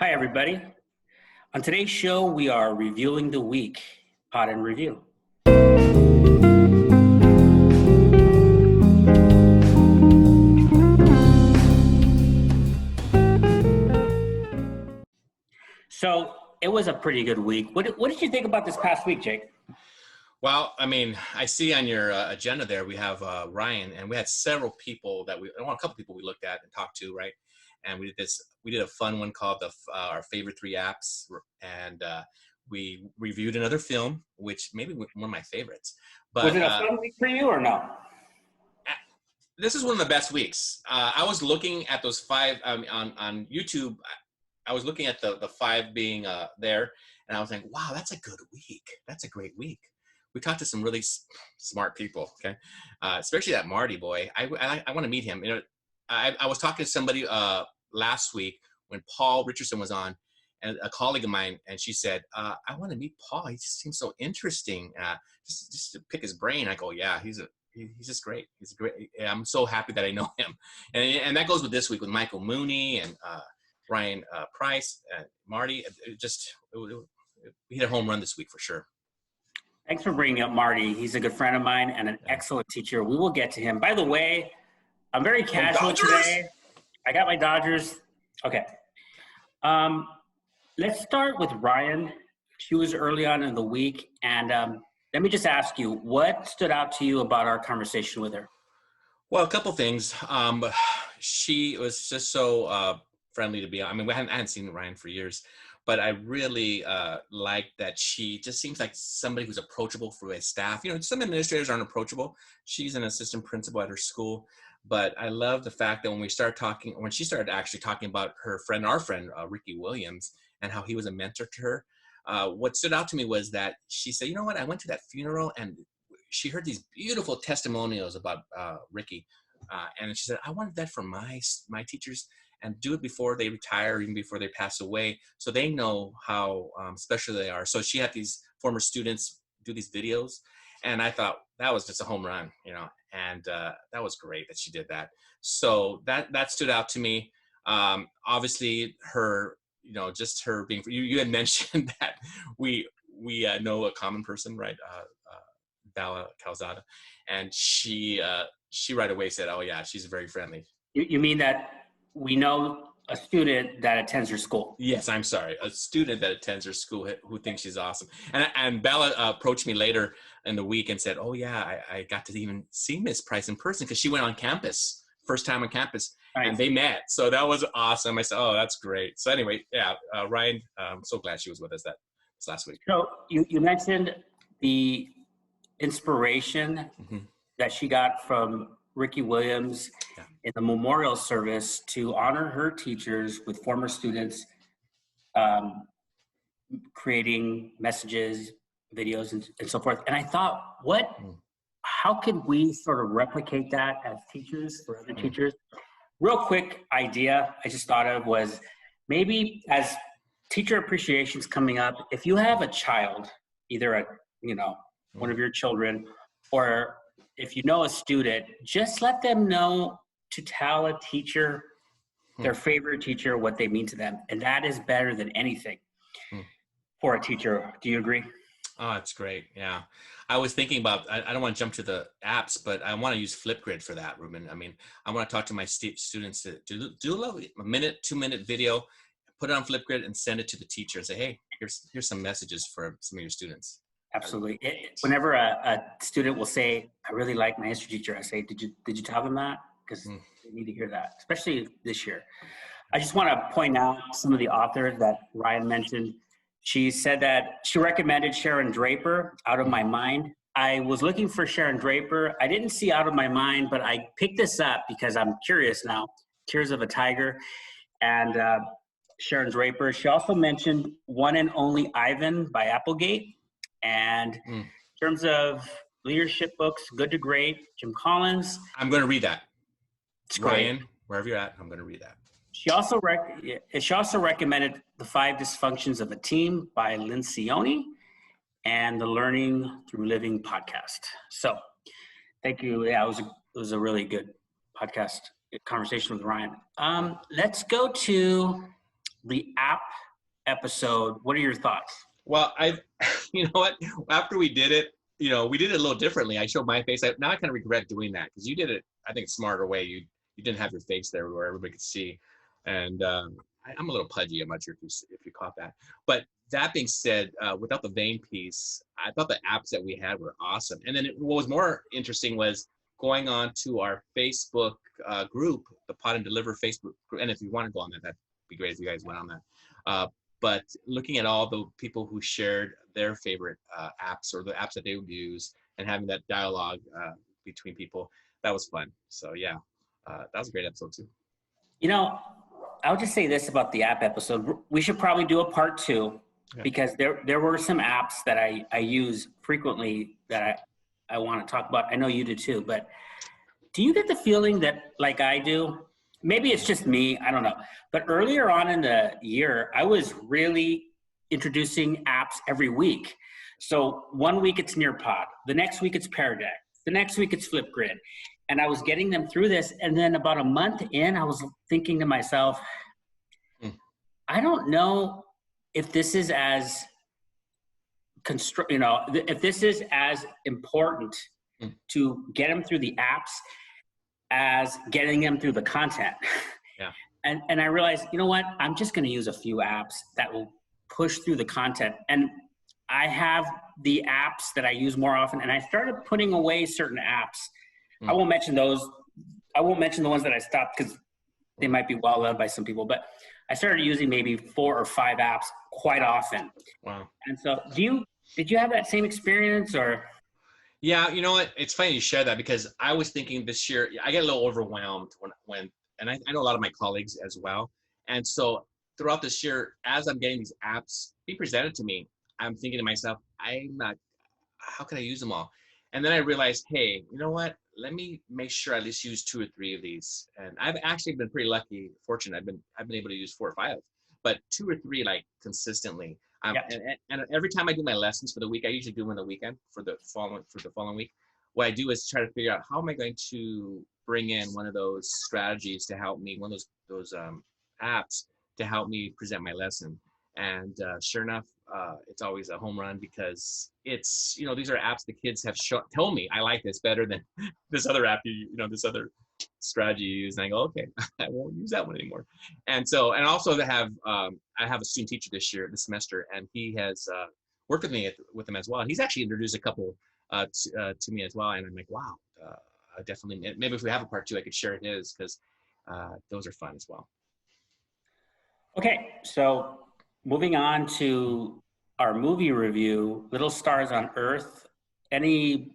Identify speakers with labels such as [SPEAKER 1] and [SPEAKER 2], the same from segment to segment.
[SPEAKER 1] Hi, everybody. On today's show, we are reviewing the week, Pod and Review. So it was a pretty good week. What did you think about this past week, Jake?
[SPEAKER 2] Well, I see on your agenda there we have Ryan, and we had several people a couple people we looked at and talked to, right? And we did a fun one called our favorite three apps, and we reviewed another film, which maybe one of my favorites. But
[SPEAKER 1] Was it a fun week for you or no?
[SPEAKER 2] This is one of the best weeks. I was looking at those five on YouTube. I was looking at the five being there, and I was like, wow, that's a good week. That's a great week. We talked to some really smart people, okay? Especially that Marty boy. I want to meet him. You know, I was talking to somebody last week when Paul Richardson was on, and a colleague of mine, and she said, I want to meet Paul. He just seems so interesting. Just to pick his brain. I go, yeah, he's just great. He's great. I'm so happy that I know him. And that goes with this week with Michael Mooney and Ryan Price and Marty. We hit a home run this week for sure.
[SPEAKER 1] Thanks for bringing up Marty. He's a good friend of mine and an excellent teacher. We will get to him. By the way, I'm very casual today. I got my Dodgers. Okay. Let's start with Ryan. She was early on in the week. And let me just ask you, what stood out to you about our conversation with her?
[SPEAKER 2] Well, a couple things. She was just so friendly to be on. I mean, I hadn't seen Ryan for years. But I really like that she just seems like somebody who's approachable for his staff. You know, some administrators aren't approachable. She's an assistant principal at her school. But I love the fact that when she started actually talking about our friend, Ricky Williams, and how he was a mentor to her, what stood out to me was that she said, you know what, I went to that funeral and she heard these beautiful testimonials about Ricky. And she said, I wanted that for my teachers, and do it before they retire, even before they pass away, so they know how special they are. So she had these former students do these videos, and I thought that was just a home run, you know, and that was great that she did that. So that stood out to me. Obviously, her, you know, just her being, you had mentioned that we know a common person, right? Bella Calzada, and she right away said, oh yeah, she's very friendly.
[SPEAKER 1] You mean that we know a student that attends her school?
[SPEAKER 2] Yes, I'm sorry. A student that attends her school who thinks she's awesome. And Bella approached me later in the week and said, oh yeah, I got to even see Miss Price in person because she went on campus, first time on campus, and they met. So that was awesome. I said, oh, that's great. So anyway, yeah, Ryan, I'm so glad she was with us this last week.
[SPEAKER 1] So you mentioned the inspiration that she got from Ricky Williams in the memorial service to honor her teachers with former students, creating messages, videos, and so forth. And I thought, how can we sort of replicate that as teachers for other teachers? Real quick idea I just thought of was maybe as teacher appreciation's coming up, if you have a child, either one of your children, or if you know a student, just let them know to tell a teacher, their favorite teacher, what they mean to them. And that is better than anything for a teacher. Do you agree?
[SPEAKER 2] Oh, that's great. Yeah. I was thinking about, I don't want to jump to the apps, but I want to use Flipgrid for that, Ruben. I mean, I want to talk to my students to do a minute, 2-minute video, put it on Flipgrid and send it to the teacher and say, hey, here's some messages for some of your students.
[SPEAKER 1] Absolutely. Whenever a student will say, I really like my history teacher, I say, did you tell them that? Because they need to hear that, especially this year. I just want to point out some of the authors that Ryan mentioned. She said that she recommended Sharon Draper, Out of My Mind. I was looking for Sharon Draper. I didn't see Out of My Mind, but I picked this up because I'm curious now. Tears of a Tiger and Sharon Draper. She also mentioned One and Only Ivan by Applegate. And in terms of leadership books, Good to Great, Jim Collins.
[SPEAKER 2] I'm going to read that.
[SPEAKER 1] It's
[SPEAKER 2] Ryan,
[SPEAKER 1] great.
[SPEAKER 2] Wherever you're at, I'm going to read that.
[SPEAKER 1] She also recommended The 5 Dysfunctions of a Team by Lencioni and the Learning Through Living podcast. So thank you. Yeah, it was a really good podcast conversation with Ryan. Let's go to the app episode. What are your thoughts?
[SPEAKER 2] Well, you know what? After we did it, we did it a little differently. I showed my face. Now I kind of regret doing that because you did it, I think, a smarter way. You didn't have your face there where everybody could see. And I'm a little pudgy. I'm not sure if you caught that. But that being said, without the vein piece, I thought the apps that we had were awesome. And then what was more interesting was going on to our Facebook group, the Pod and Deliver Facebook group. And if you want to go on that, that'd be great if you guys went on that. But looking at all the people who shared their favorite apps or the apps that they would use and having that dialogue between people, that was fun. So yeah, that was a great episode too.
[SPEAKER 1] I'll just say this about the app episode. We should probably do a part 2 because there were some apps that I use frequently that I want to talk about. I know you do too, but do you get the feeling that, like I do, maybe it's just me, I don't know, but earlier on in the year, I was really introducing apps every week. So one week it's Nearpod, the next week it's Pear Deck, the next week it's Flipgrid. And I was getting them through this. And then about a month in, I was thinking to myself, I don't know if this is as if this is as important to get them through the apps as getting them through the content.
[SPEAKER 2] Yeah.
[SPEAKER 1] And I realized, you know what? I'm just going to use a few apps that will push through the content. And I have the apps that I use more often, and I started putting away certain apps. I won't mention those. I won't mention the ones that I stopped because they might be well loved by some people, but I started using maybe 4 or 5 apps quite often.
[SPEAKER 2] Wow.
[SPEAKER 1] And so did you have that same experience or?
[SPEAKER 2] Yeah, you know what? It's funny you share that because I was thinking this year, I get a little overwhelmed when and I know a lot of my colleagues as well. And so throughout this year, as I'm getting these apps being presented to me, I'm thinking to myself, how can I use them all? And then I realized, hey, you know what? Let me make sure I at least use 2 or 3 of these. And I've actually been pretty fortunate. I've been able to use 4 or 5, but 2 or 3 like consistently. And every time I do my lessons for the week, I usually do them on the weekend for the following week. What I do is try to figure out how am I going to bring in one of those strategies to help me, one of those apps to help me present my lesson. And sure enough, it's always a home run because it's, these are apps the kids have told me I like this better than this other app, this other strategy you use. And I go, okay, I won't use that one anymore. And also I have a student teacher this semester, and he has worked with me with him as well. And he's actually introduced a couple to me as well. And I'm like, wow, definitely. Maybe if we have a part 2, I could share his because those are fun as well.
[SPEAKER 1] Okay, so moving on to our movie review, Little Stars on Earth. Any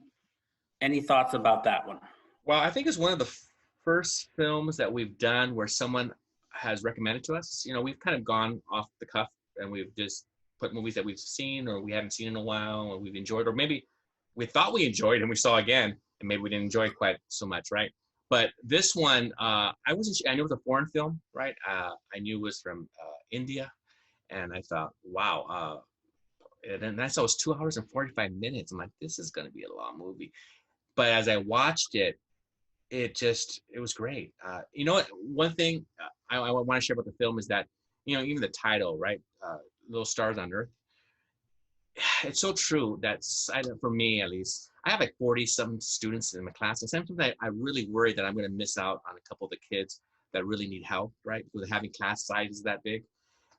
[SPEAKER 1] thoughts about that one?
[SPEAKER 2] Well, I think it's one of the first films that we've done where someone has recommended to us. We've kind of gone off the cuff and we've just put movies that we've seen or we haven't seen in a while or we've enjoyed, or maybe we thought we enjoyed and we saw again and maybe we didn't enjoy it quite so much, right? But this one, I knew it was a foreign film, right? I knew it was from India, and I thought, wow. And then I saw it was 2 hours and 45 minutes. I'm like, this is going to be a long movie. But as I watched it, it was great. You know what? One thing I want to share about the film is that, even the title, right? Little Stars on Earth. It's so true that, for me at least, I have like 40-some students in my class. And sometimes I really worry that I'm going to miss out on a couple of the kids that really need help, right? With having class sizes that big.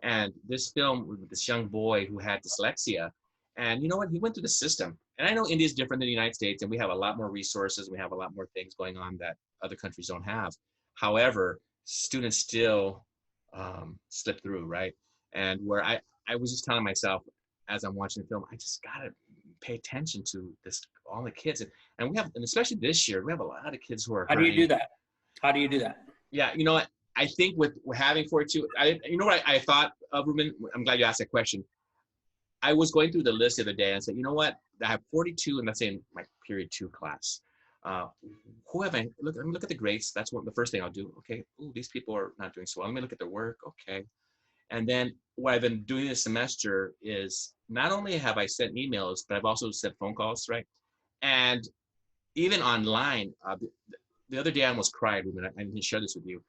[SPEAKER 2] And this film with this young boy who had dyslexia, and you know what? He went through the system. And I know India is different than the United States, and we have a lot more resources. We have a lot more things going on that other countries don't have. However, students still slip through, right? And where I was just telling myself as I'm watching the film, I just gotta pay attention to all the kids, and especially this year, we have a lot of kids who are.
[SPEAKER 1] How do you do that?
[SPEAKER 2] Yeah, you know what? I think with having 42, you know what I thought of, Ruben? I'm glad you asked that question. I was going through the list the other day and said, you know what? I have 42, and let's say in my period 2 class. Who have I? Let me look at the grades. That's the first thing I'll do. Okay, these people are not doing so well. Let me look at their work. Okay. And then what I've been doing this semester is not only have I sent emails, but I've also sent phone calls, right? And even online, the other day I almost cried, Ruben. I didn't share this with you.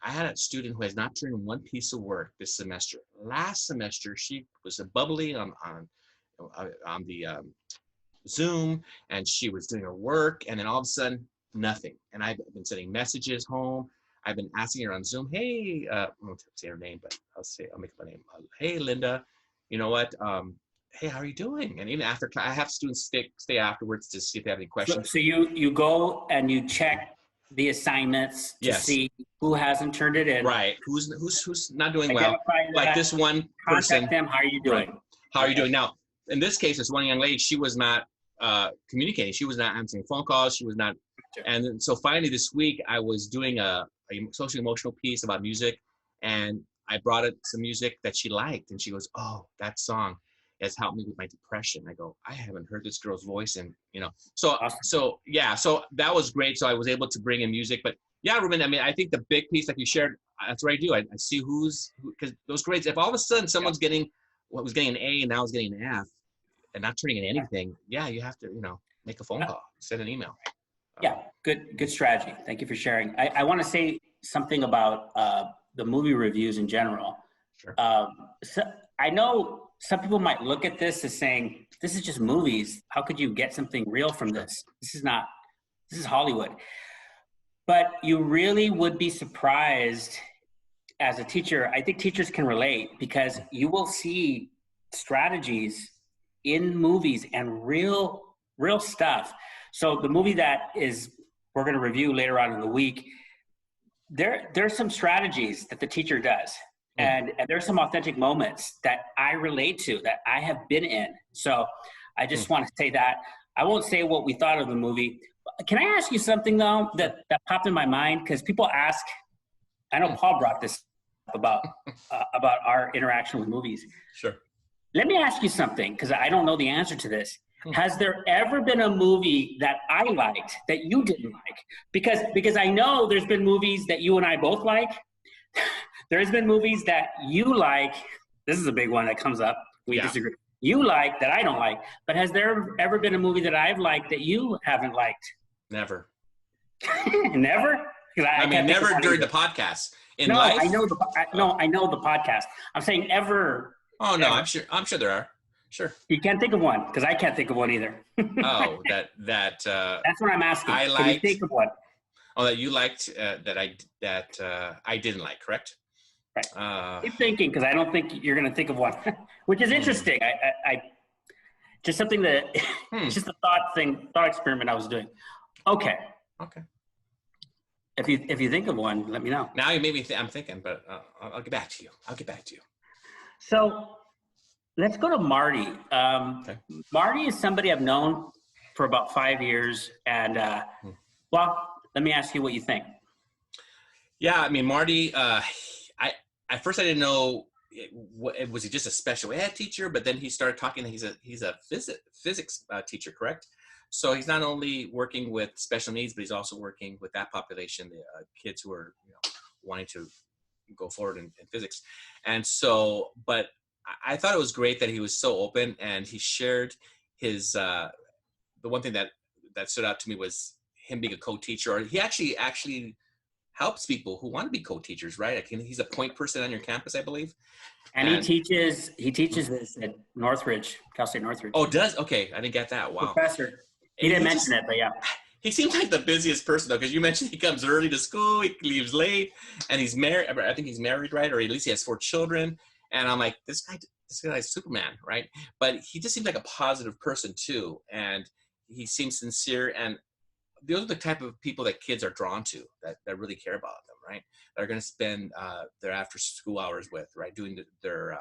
[SPEAKER 2] I had a student who has not turned in one piece of work this semester. Last semester, she was bubbly on the Zoom, and she was doing her work, and then all of a sudden, nothing. And I've been sending messages home. I've been asking her on Zoom, hey, I won't say her name, but I'll make up a name. Hey, Linda, you know what? Hey, how are you doing? And even after class, I have students stay afterwards to see if they have any questions.
[SPEAKER 1] So you go and you check the assignments to see who hasn't turned it in.
[SPEAKER 2] Right. Who's not doing well. Like this one person.
[SPEAKER 1] Contact them. How are you doing?
[SPEAKER 2] Right. How are you doing? Now, in this case, this one young lady, she was not communicating. She was not answering phone calls. She was not. And so finally this week, I was doing a social emotional piece about music, and I brought her some music that she liked, and she goes, "Oh, that song has helped me with my depression." I go, "I haven't heard this girl's voice," and so
[SPEAKER 1] awesome.
[SPEAKER 2] so that was great. So I was able to bring in music, but yeah, Ruben, I mean, I think the big piece like you shared, that's what I do. I see because those grades. If all of a sudden someone's getting was getting an A and now is getting an F, and not turning in anything, you have to make a phone call, send an email.
[SPEAKER 1] Yeah, good strategy. Thank you for sharing. I want to say something about the movie reviews in general.
[SPEAKER 2] Sure.
[SPEAKER 1] So I know some people might look at this as saying, this is just movies. How could you get something real from this? This is Hollywood. But you really would be surprised as a teacher. I think teachers can relate because you will see strategies in movies and real stuff. So the movie that we're going to review later on in the week, there's some strategies that the teacher does. And there's some authentic moments that I relate to, that I have been in. So I just want to say that. I won't say what we thought of the movie. Can I ask you something, though, that popped in my mind? Because people ask, I know Paul brought this up about our interaction with movies.
[SPEAKER 2] Sure.
[SPEAKER 1] Let me ask you something, because I don't know the answer to this. Has there ever been a movie that I liked that you didn't like? Because I know there's been movies that you and I both like. There's been movies that you like. This is a big one that comes up. We disagree. You like that I don't like. But has there ever been a movie that I've liked that you haven't liked?
[SPEAKER 2] Never.
[SPEAKER 1] Never?
[SPEAKER 2] I mean, never during the podcast. In life?
[SPEAKER 1] I know the podcast. I'm saying ever.
[SPEAKER 2] Oh no,
[SPEAKER 1] ever.
[SPEAKER 2] I'm sure there are. Sure.
[SPEAKER 1] You can't think of one because I can't think of one either.
[SPEAKER 2] Oh, that.
[SPEAKER 1] That's what I'm asking.
[SPEAKER 2] I liked.
[SPEAKER 1] Can you think of one?
[SPEAKER 2] Oh, that you liked that I didn't like, correct?
[SPEAKER 1] Right. Keep thinking, because I don't think you're going to think of one, which is interesting. I just something that just a thought experiment I was doing. Okay. If you think of one, let me know.
[SPEAKER 2] Now you made me. I'm thinking, but I'll get back to you.
[SPEAKER 1] So let's go to Marty. Marty is somebody I've known for about 5 years, and well, let me ask you what you think. Yeah,
[SPEAKER 2] I mean, Marty. At first I didn't know, was he just a special ed teacher? But then he started talking. He's a physics teacher, correct? So he's not only working with special needs, but he's also working with that population, the kids who are wanting to go forward in physics. And so, but I thought it was great that he was so open and he shared his. The one thing that stood out to me was him being a co-teacher, or he actually helps people who want to be co-teachers, right? He's a point person on your campus, I believe.
[SPEAKER 1] And he teaches this at Northridge, Cal State Northridge.
[SPEAKER 2] Oh, does? Okay, I didn't get that. Wow.
[SPEAKER 1] Professor. He didn't mention it, but yeah.
[SPEAKER 2] He seems like the busiest person, though, because you mentioned he comes early to school, he leaves late, and he's married. I think he's married, right? Or at least he has 4 children. And I'm like, this guy's Superman, right? But he just seems like a positive person, too. And he seems sincere. And those are the type of people that kids are drawn to, that really care about them, right? That are going to spend their after school hours with, right? Doing their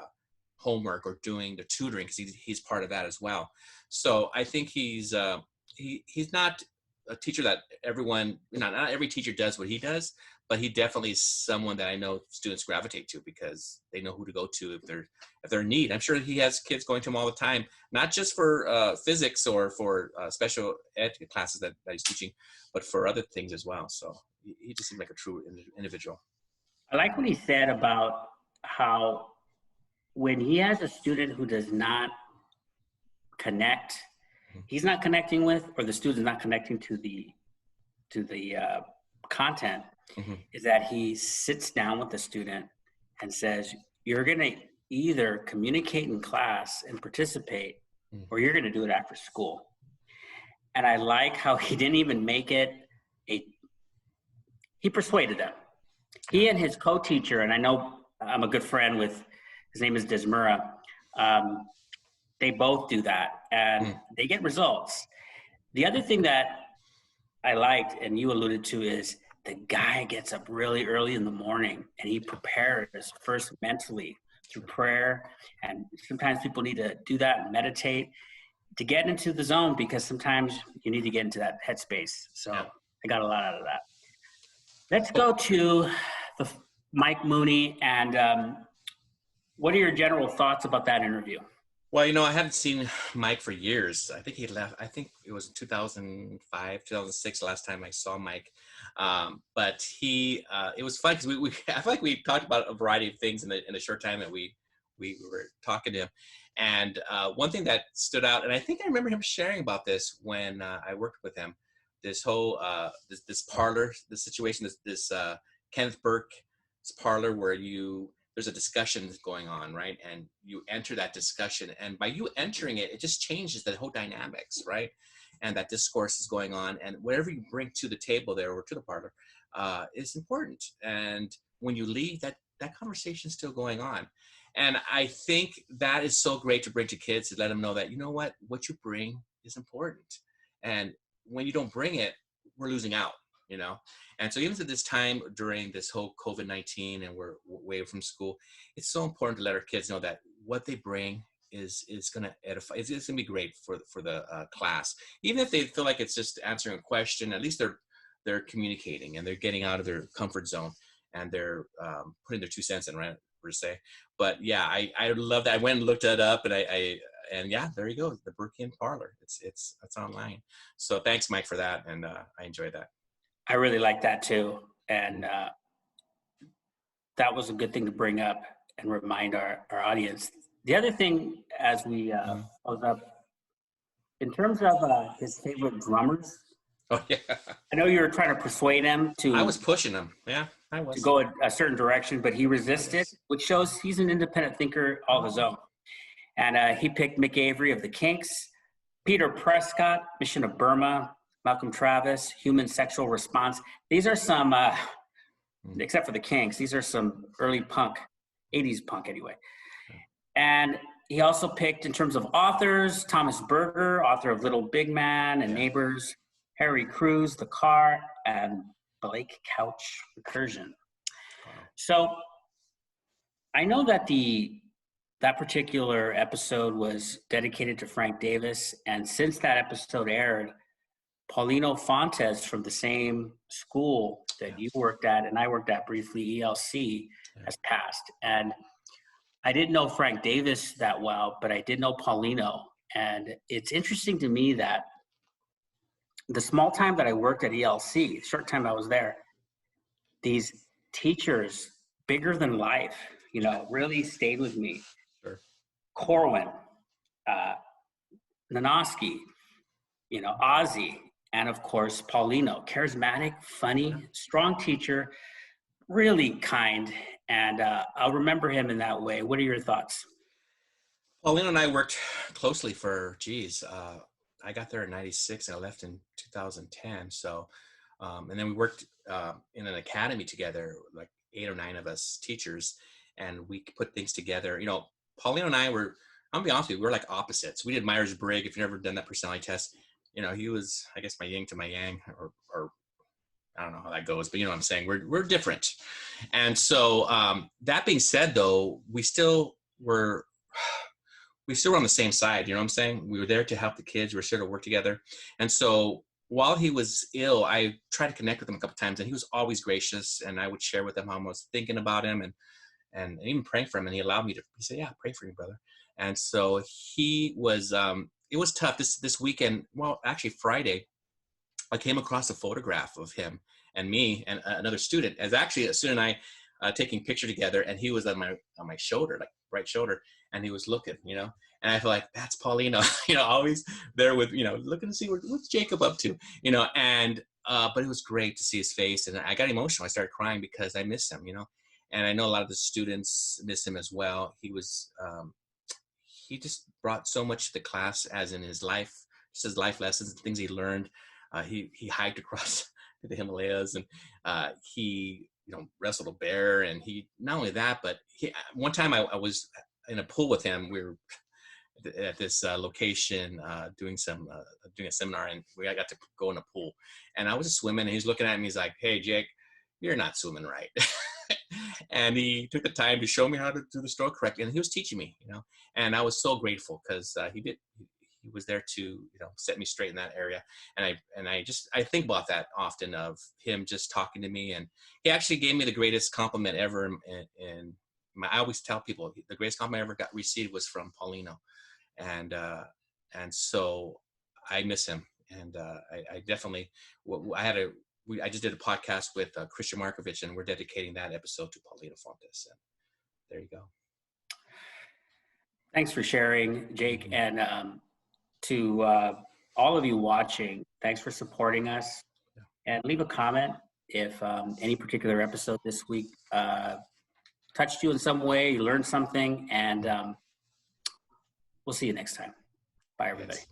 [SPEAKER 2] homework or doing the tutoring, because he's part of that as well. So I think he's not a teacher that everyone, not every teacher does what he does, but he definitely is someone that I know students gravitate to because they know who to go to if they're in need. I'm sure he has kids going to him all the time, not just for physics or for special ed classes that he's teaching, but for other things as well. So he just seemed like a true individual.
[SPEAKER 1] I like what he said about how when he has a student who does not connect, he's not connecting with, or the student's not connecting to the content
[SPEAKER 2] Mm-hmm.
[SPEAKER 1] is that he sits down with the student and says, you're going to either communicate in class and participate, or you're going to do it after school. And I like how he didn't even make it he persuaded them. He and his co-teacher, and I know I'm a good friend with, his name is Desmura, they both do that, and they get results. The other thing that I liked, and you alluded to, is the guy gets up really early in the morning and he prepares first mentally through prayer. And sometimes people need to do that and meditate to get into the zone, because sometimes you need to get into that headspace. So I got a lot out of that. Let's go to the Mike Mooney, and what are your general thoughts about that interview?
[SPEAKER 2] Well, you know, I hadn't seen Mike for years. I think he left, I think it was 2005, 2006, last time I saw Mike. But he, it was fun because I feel like we talked about a variety of things in the short time that we were talking to him. And one thing that stood out, and I think I remember him sharing about this when I worked with him, this whole, this parlor, this situation, this Kenneth Burke's parlor where there's a discussion going on, right? And you enter that discussion, and by you entering it, it just changes the whole dynamics, right? And that discourse is going on, and whatever you bring to the table there or to the parlor is important. And when you leave, that conversation is still going on. And I think that is so great to bring to kids, to let them know that, you know what you bring is important. And when you don't bring it, we're losing out, you know? And so even at this time during this whole COVID-19 and we're away from school, it's so important to let our kids know that what they bring is going to edify. It's going to be great for the class. Even if they feel like it's just answering a question, at least they're communicating and they're getting out of their comfort zone and they're putting their 2 cents in, right, per se. But yeah, I love that. I went and looked that up, and and yeah, there you go, the Burkean Parlor. It's online. So thanks, Mike, for that, and I enjoyed that.
[SPEAKER 1] I really like that too. And that was a good thing to bring up and remind our audience. The other thing, as we close up, in terms of his favorite drummers,
[SPEAKER 2] oh yeah,
[SPEAKER 1] I know you were trying to persuade him to.
[SPEAKER 2] I was pushing him. Yeah, I was.
[SPEAKER 1] To go a certain direction, but he resisted, which shows he's an independent thinker all his own. And he picked Mick Avery of the Kinks, Peter Prescott, Mission of Burma, Malcolm Travis, Human Sexual Response. These are some, except for the Kinks, these are some early punk, 80s punk anyway. And he also picked, in terms of authors, Thomas Berger, author of Little Big Man and Neighbors, Harry Crews, The Car, and Blake Couch Recursion. So I know that that particular episode was dedicated to Frank Davis, and since that episode aired, Paulino Fontes from the same school that you worked at and I worked at briefly, ELC, has passed. And I didn't know Frank Davis that well, but I did know Paulino. And it's interesting to me that the small time that I worked at ELC, short time I was there, these teachers, bigger than life, you know, really stayed with me.
[SPEAKER 2] Sure.
[SPEAKER 1] Corwin, Nanoski, you know, Ozzy, and of course, Paulino, charismatic, funny, strong teacher, really kind. And I'll remember him in that way. What are your thoughts?
[SPEAKER 2] Paulino and I worked closely for, I got there in 96 and I left in 2010. So, and then we worked in an academy together, like 8 or 9 of us teachers, and we put things together. You know, Paulino and I were, I'm gonna be honest with you, we're like opposites. We did Myers-Briggs. If you've never done that personality test, you know, he was, I guess, my yin to my yang, or I don't know how that goes, but you know what I'm saying? We're different. And so that being said, though, we still were on the same side. You know what I'm saying? We were there to help the kids. We were sure to work together. And so while he was ill, I tried to connect with him a couple of times, and he was always gracious. And I would share with him how I was thinking about him and even praying for him. And he allowed me to, he said, yeah, pray for me, brother. And so he was, it was tough this weekend. Well, actually Friday, I came across a photograph of him and me and another student, as actually a student and I taking a picture together, and he was on my shoulder, like right shoulder, and he was looking, you know, and I feel like that's Paulino, you know, always there with, you know, looking to see what's Jacob up to, you know, and but it was great to see his face, and I got emotional. I started crying because I miss him, and I know a lot of the students miss him as well. He just brought so much to the class, as in his life, just his life lessons and things he learned. He hiked across the Himalayas, and he wrestled a bear, and he not only that, but one time I was in a pool with him. We were at this location doing a seminar, and I got to go in a pool, and I was just swimming, and he's looking at me. He's like, "Hey, Jake, you're not swimming right." And he took the time to show me how to do the stroke correctly, and he was teaching me, and I was so grateful because he was there to set me straight in that area. And I think about that often, of him just talking to me. And he actually gave me the greatest compliment ever. And I always tell people the greatest compliment I ever received was from Paulino. And so I miss him. And I definitely, I just did a podcast with Christian Markovich, and we're dedicating that episode to Paulino Fontes. And there you go.
[SPEAKER 1] Thanks for sharing, Jake. And to all of you watching, thanks for supporting us. And leave a comment if any particular episode this week touched you in some way, you learned something, and we'll see you next time. Bye, everybody.
[SPEAKER 2] Yes.